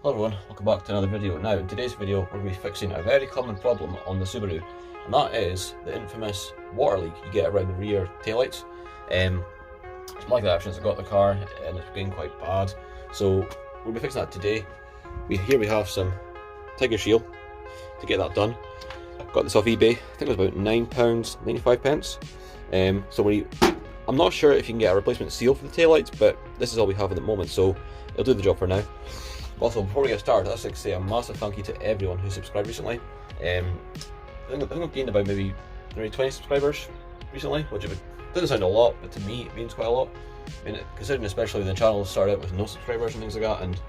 Hello everyone, welcome back to another video. Now in today's video we're going to be fixing a very common problem on the Subaru, and that is the infamous water leak you get around the rear taillights. It's like that ever since I got the car and it's getting quite bad, so we'll be fixing that today. Here we have some Tiger Shield to get that done. Got this off eBay, I think it was about £9.95. I'm not sure if you can get a replacement seal for the taillights, but this is all we have at the moment, so it'll do the job for now. Also, before we get started, I'd like to say a massive thank you to everyone who subscribed recently. I think I've gained about maybe 20 subscribers recently, which doesn't sound a lot, but to me it means quite a lot. I mean, considering especially the channel started out with no subscribers and things like that, and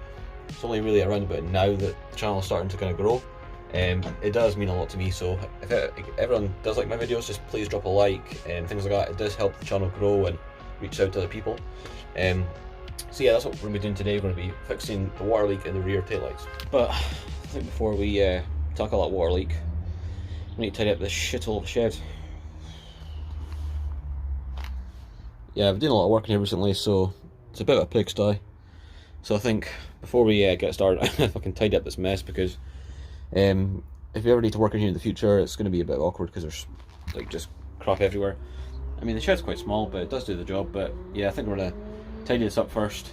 it's only really around about now that the channel is starting to kind of grow. It does mean a lot to me, so if everyone does like my videos, just please drop a like and things like that. It does help the channel grow and reach out to other people. So yeah, that's what we're going to be doing today. We're going to be fixing the water leak in the rear taillights. But I think before we tackle that water leak, we need to tidy up this shithole of a shed. Yeah, I've been doing a lot of work in here recently, so it's a bit of a pigsty. So I think before we get started, I'm going to fucking tidy up this mess, because if you ever need to work in here in the future, it's going to be a bit awkward because there's like just crap everywhere. I mean, the shed's quite small, but it does do the job. But yeah, I think we're going to tidy this up first,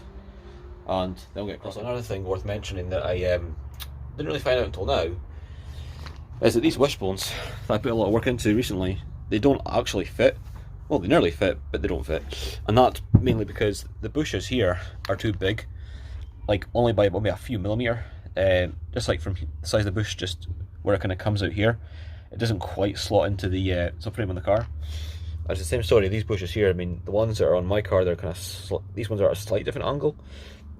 and then we'll get across. Another thing worth mentioning that I didn't really find out until now is that these wishbones that I put a lot of work into recently, they don't actually fit. Well, they nearly fit, but they don't fit, and that's mainly because the bushes here are too big, like only by maybe a few millimeter. Just like from the size of the bush, just where it kind of comes out here, it doesn't quite slot into the subframe on the car. It's the same story. These bushes here, I mean, the ones that are on my car, they're kind of these ones are at a slight different angle,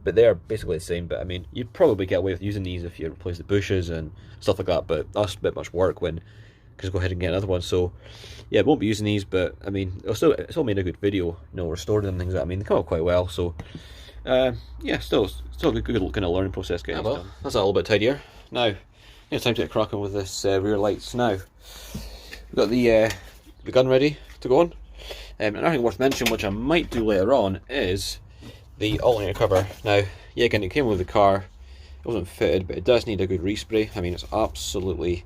but they are basically the same. But I mean, you'd probably get away with using these if you replace the bushes and stuff like that, but that's a bit much work when just go ahead and get another one. So yeah, I won't be using these, but I mean, it's still made a good video, you know, restored and things like that. I mean, they come out quite well, so yeah, still a good kind of learning process getting this done. That's a little bit tidier. Now, it's time to get cracking with this rear lights. Now, we've got the gun ready to go on. Another thing worth mentioning, which I might do later on, is the alternator cover. Now, yeah, again, it came with the car, it wasn't fitted, but it does need a good respray. I mean, it's absolutely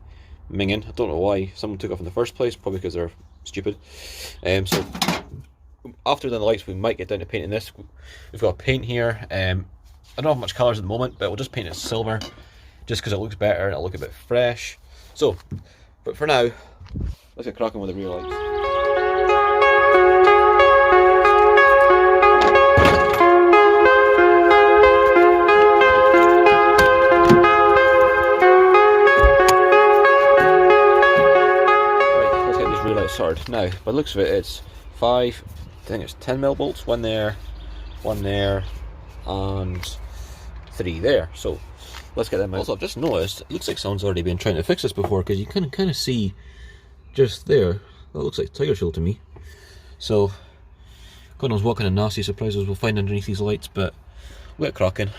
minging. I don't know why someone took it off in the first place, probably because they're stupid. So after the lights, we might get down to painting this. We've got paint here. I don't have much colours at the moment, but we'll just paint it silver, just because it looks better and it'll look a bit fresh. So, but for now, let's get cracking with the rear lights. Right, let's get these rear lights started. Now, by the looks of it, it's 5, I think it's 10mm bolts, one there, and 3 there. So let's get them out. Also, I've just noticed, it looks like someone's already been trying to fix this before, because you can kind of see just there, that looks like Tiger Shield to me. So God knows what kind of nasty surprises we'll find underneath these lights, but we'll get cracking.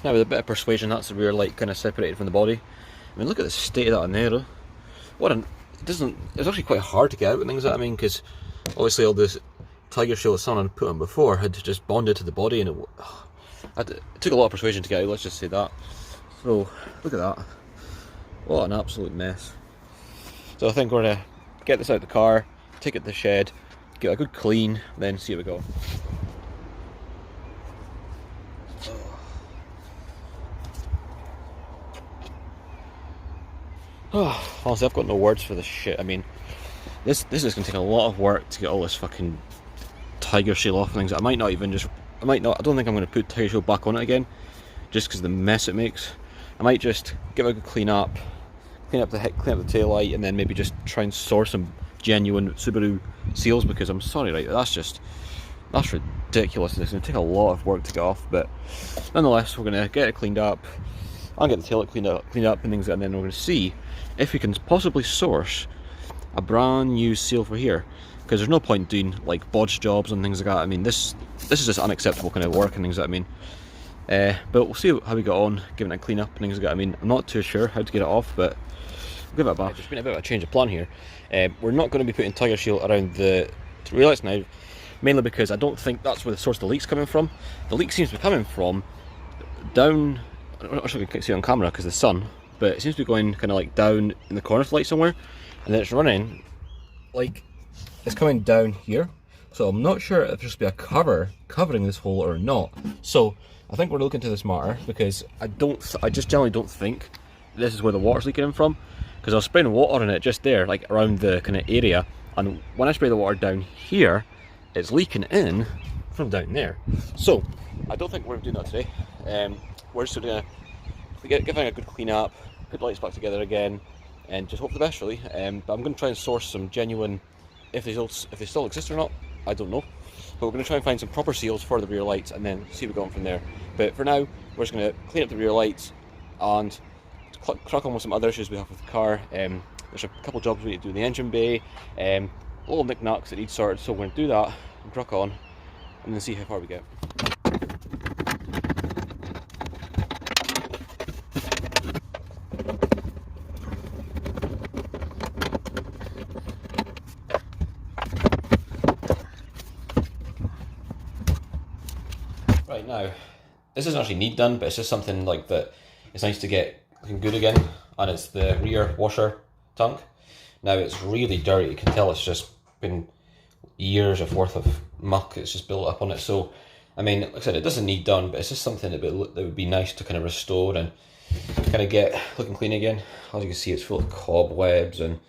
Now with a bit of persuasion, that's the rear light kind of separated from the body. I mean, look at the state of that Nero. It's actually quite hard to get out and things like that. I mean, because obviously all this Tiger Shield someone had put on before had just bonded to the body, and it took a lot of persuasion to get out, let's just say that. So look at that, what an absolute mess. So I think we're gonna get this out of the car, take it to the shed, get a good clean, then see how we go. Honestly, I've got no words for this shit. I mean, this is gonna take a lot of work to get all this fucking Tiger Shield off and things. I don't think I'm gonna put Tiger Shield back on it again, just because of the mess it makes. I might just give it a good clean up the tail light, and then maybe just try and source some genuine Subaru seals, because I'm sorry, right, that's ridiculous. It's gonna take a lot of work to get off, but nonetheless, we're gonna get it cleaned up. I'll get the tail light cleaned up and things, and then we're gonna see if we can possibly source a brand new seal for here, because there's no point doing like bodge jobs and things like that. I mean, this is just unacceptable kind of work and things like that. I mean, But we'll see how we get on, giving it a clean up and things like that. I mean, I'm not too sure how to get it off, but give it a bath. There's been a bit of a change of plan here. We're not going to be putting tyre shield around the rear lights now, mainly because I don't think that's where the source of the leak's coming from. The leak seems to be coming from down, I'm not sure if you can see it on camera because of the sun, but it seems to be going kind of like down in the corner of the light somewhere, and then it's running like it's coming down here. So I'm not sure if there's supposed to be a cover covering this hole or not. So I think we're looking into this matter, because I just generally don't think this is where the water's leaking in from, because I was spraying water on it just there, like around the kind of area, and when I spray the water down here, it's leaking in from down there. So I don't think we're doing that today. We're just gonna give it a good clean up, put the lights back together again, and just hope for the best, really. But I'm going to try and source some genuine, if they still exist or not, I don't know. But we're going to try and find some proper seals for the rear lights and then see where we go on from there. But for now, we're just going to clean up the rear lights and crack on with some other issues we have with the car. There's a couple jobs we need to do in the engine bay, little knick-knacks that need sorted, so we're going to do that and crack on and then see how far we get. Right, now, this isn't actually need done, but it's just something like that. It's nice to get looking good again, and it's the rear washer tank. Now it's really dirty, you can tell it's just been years of worth of muck, it's just built up on it. So, I mean, like I said, it doesn't need done, but it's just something that would be nice to kind of restore and kind of get looking clean again. As you can see, it's full of cobwebs and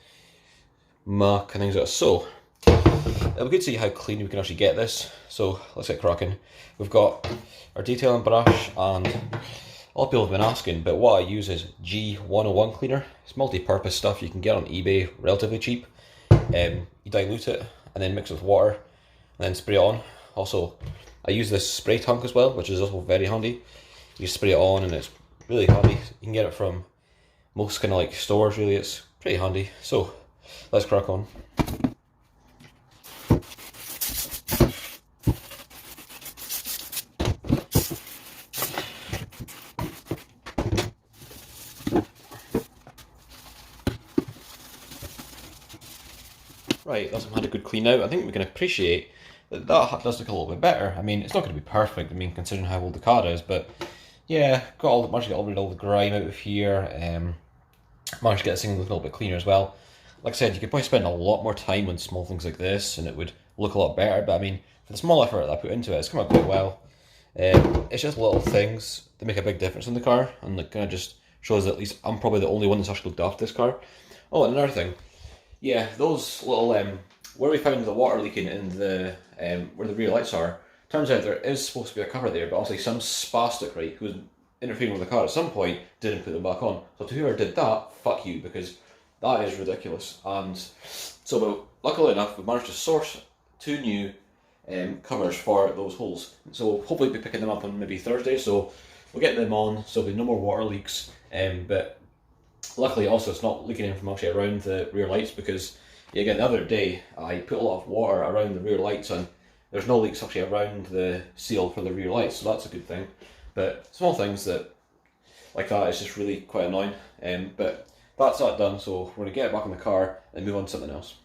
muck and things like that. So, it'll be good to see how clean we can actually get this. So let's get cracking. We've got our detailing brush, and a lot of people have been asking, but what I use is G101 cleaner. It's multi-purpose stuff you can get on eBay relatively cheap. You dilute it and then mix it with water and then spray it on. Also, I use this spray tank as well, which is also very handy. You spray it on and it's really handy. You can get it from most kind of like stores, really. It's pretty handy. So let's crack on. Right, that's had a good clean out. I think we can appreciate that that does look a little bit better. I mean, it's not going to be perfect, I mean, considering how old the car is, but yeah, managed to get all the grime out of here. Managed to get this thing looking a little bit cleaner as well. Like I said, you could probably spend a lot more time on small things like this, and it would look a lot better, but I mean, for the small effort that I put into it, it's come out quite well. It's just little things that make a big difference in the car, and it kind of just shows that at least I'm probably the only one that's actually looked after this car. Oh, and another thing. Yeah, those little, where we found the water leaking in the, where the rear lights are, turns out there is supposed to be a cover there, but obviously some spastic, right, who was interfering with the car at some point, didn't put them back on. So to whoever did that, fuck you, because that is ridiculous. And so, luckily enough, we managed to source 2 new covers for those holes. So we'll hopefully be picking them up on maybe Thursday, so we'll get them on, so there'll be no more water leaks, but luckily also it's not leaking in from actually around the rear lights, because yeah, again, the other day I put a lot of water around the rear lights and there's no leaks actually around the seal for the rear lights, so that's a good thing. But small things that like that is just really quite annoying. But that's that done, so we're going to get it back in the car and move on to something else.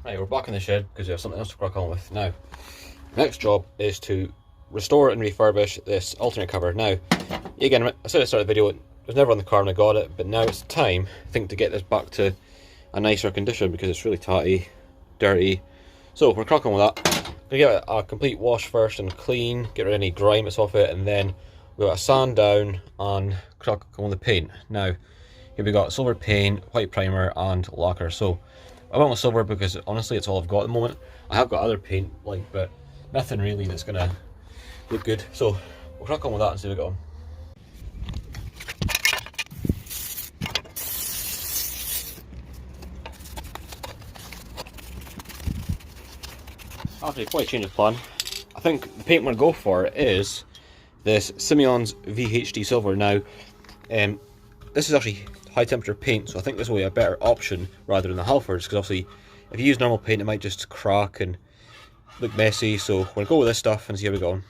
Right, we're back in the shed because we have something else to crack on with. Now, the next job is to restore and refurbish this alternator cover. Now, again, I said at the start of the video, it was never on the car when I got it, but now it's time, I think, to get this back to a nicer condition because it's really tatty, dirty. So we're cracking with that. Gonna give it a complete wash first and clean, get rid of any grime that's off it, and then we've got a sand down and crack on the paint. Now, here we got silver paint, white primer, and lacquer. So I went with silver because honestly it's all I've got at the moment. I have got other paint, but nothing really that's gonna look good. So we'll crack on with that and see how we go on. After before I change the plan, I think the paint I'm going to go for is this Simeon's VHD Silver. Now, this is actually high temperature paint, so I think this will be a better option rather than the Halfords, because obviously if you use normal paint it might just crack and look messy, so we're going to go with this stuff and see how we go on.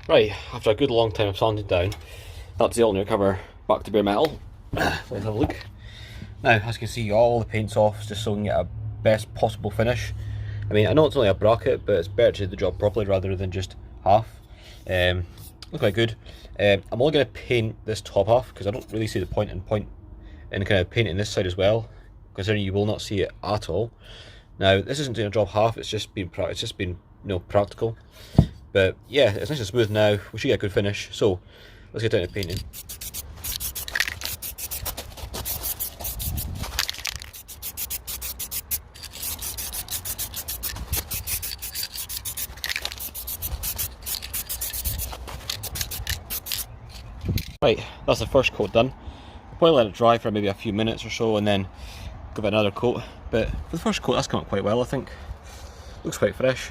Right, after a good long time of sanding down, that's the alternator cover back to bare metal. Let's have a look. Now, as you can see, all the paint's off, just so we can get a best possible finish. I mean, I know it's only a bracket, but it's better to do the job properly rather than just half. Look quite good. I'm only going to paint this top half because I don't really see the point in kind of painting this side as well, considering you will not see it at all. Now, this isn't doing a job half; it's just been practical. But yeah, it's nice and smooth now. We should get a good finish. So let's get down to painting. Right, that's the first coat done. I'll probably let it dry for maybe a few minutes or so and then give it another coat. But for the first coat, that's come out quite well, I think. Looks quite fresh.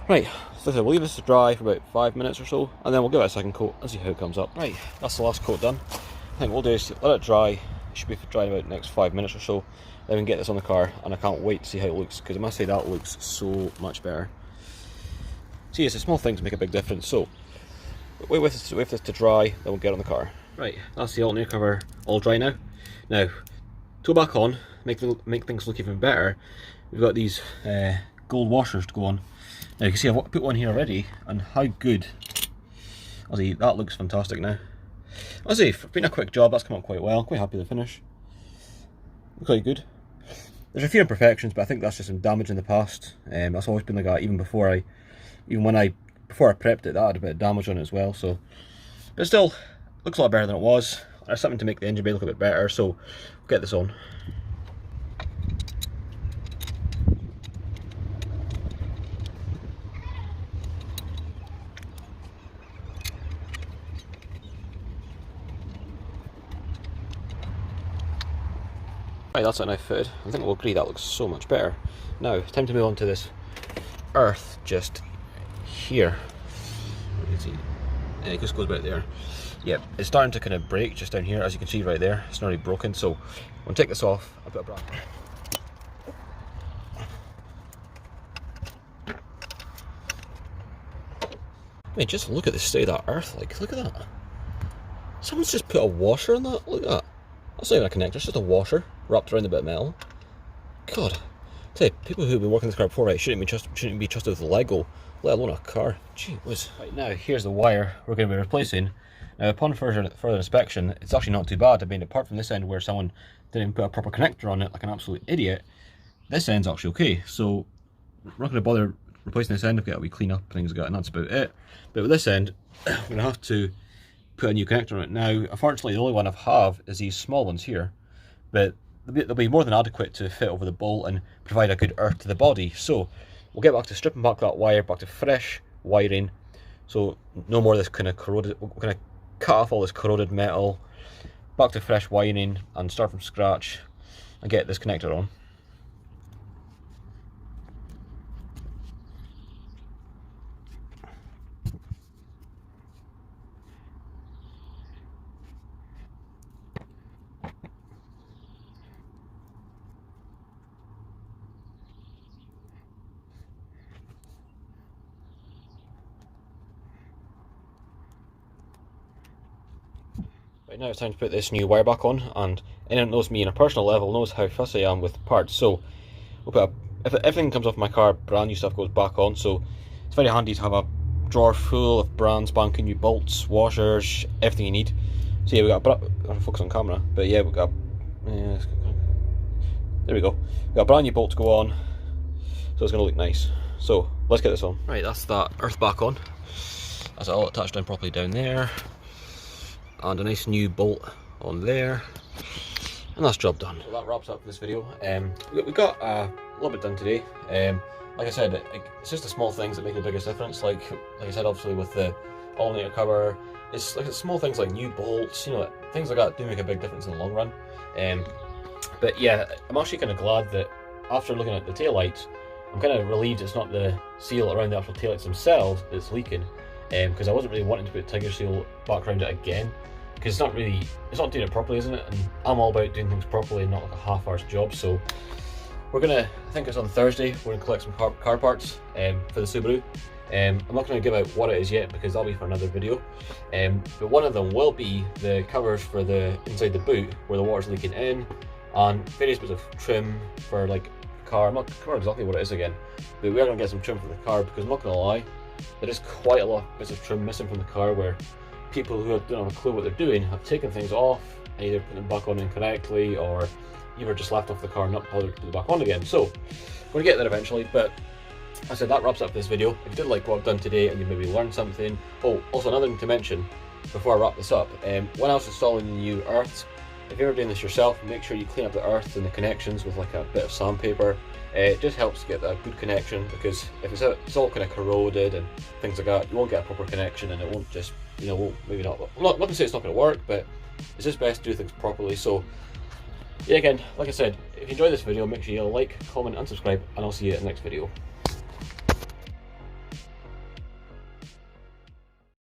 Right, so we'll leave this to dry for about 5 minutes or so, and then we'll give it a second coat and see how it comes up. Right, that's the last coat done. I think what we'll do is let it dry. It should be dry in about the next 5 minutes or so. Then we can get this on the car, and I can't wait to see how it looks, because I must say that looks so much better. See, it's a small thing to make a big difference, so wait with this to dry, then we'll get it on the car. Right, that's the alternator cover all dry now. Now, to go back on, make things look even better, we've got these gold washers to go on. Now you can see I've put one here already, and how good. Honestly, that looks fantastic now. Honestly, for being a quick job, that's come out quite well. I'm quite happy with the finish. Looks quite good. There's a few imperfections, but I think that's just some damage in the past. That's always been like that, even before I prepped it, that had a bit of damage on it as well. So, but still, looks a lot better than it was. There's something to make the engine bay look a bit better, so we'll get this on. Right, that's it now fitted. I think we'll agree that looks so much better. Now, time to move on to this earth just here. You can see, it just goes about there. Yeah, it's starting to kind of break just down here, as you can see right there. It's nearly broken, so we'll take this off. I'll put a bracket. I mean, just look at the state of that earth. Like, look at that. Someone's just put a washer on that. Look at that. That's not even a connector, it's just a washer wrapped around a bit of metal. God, I tell you, people who've been working this car before, right, shouldn't be trusted with Lego, let alone a car. Gee whiz. Right, now here's the wire we're going to be replacing. Now, upon further inspection, it's actually not too bad. I mean, apart from this end where someone didn't put a proper connector on it like an absolute idiot, this end's actually okay. So we're not going to bother replacing this end. I've got a wee clean up and things like that, and that's about it. But with this end, we're going to have to put a new connector on it. Now, unfortunately, the only one I have is these small ones here, but they'll be more than adequate to fit over the bolt and provide a good earth to the body. So we'll get back to stripping back that wire, back to fresh wiring, so no more of this kind of corroded. We're going to cut off all this corroded metal, back to fresh wiring and start from scratch and get this connector on. Right, now it's time to put this new wire back on, and anyone that knows me on a personal level knows how fussy I am with parts. So we'll put if everything comes off my car, brand new stuff goes back on. So it's very handy to have a drawer full of brand spanking new bolts, washers, everything you need. So yeah, we got I'll focus on camera, but yeah, we got there we go. We got a brand new bolt to go on, so it's gonna look nice. So let's get this on. Right, that's that earth back on. That's all attached down properly down there. And a nice new bolt on there, and that's job done. So that wraps up this video. We got a little bit done today. like I said, it's just the small things that make the biggest difference. Like I said, obviously with the alternator cover, it's like small things like new bolts, you know, things like that do make a big difference in the long run. But yeah, I'm actually kind of glad that after looking at the taillights, I'm kind of relieved it's not the seal around the actual taillights themselves that's leaking, because I wasn't really wanting to put Tiger seal back around it again, because it's not doing it properly, isn't it? And I'm all about doing things properly and not like a half-arsed job. So we're gonna, I think it's on Thursday, we're gonna collect some car parts for the Subaru. I'm not going to give out what it is yet because that'll be for another video, but one of them will be the covers for the inside the boot where the water's leaking in, and various bits of trim for like the car. I'm not sure exactly what it is again, but we are going to get some trim for the car, because I'm not going to lie, there is quite a lot of bits of trim missing from the car where people who don't have a clue what they're doing have taken things off and either put them back on incorrectly, or either just left off the car and not bothered to put it back on again. So we're going to get there eventually, but I said that wraps up this video. If you did like what I've done today and you maybe learned something. Oh, also another thing to mention before I wrap this up, when I was installing the new earths, if you're ever doing this yourself, make sure you clean up the earths and the connections with like a bit of sandpaper. It just helps get that good connection, because if it's all kind of corroded and things like that, you won't get a proper connection, and it won't just, you know, maybe not. I'm not going to say it's not going to work, but it's just best to do things properly. So yeah, again, like I said, if you enjoyed this video, make sure you like, comment and subscribe, and I'll see you in the next video.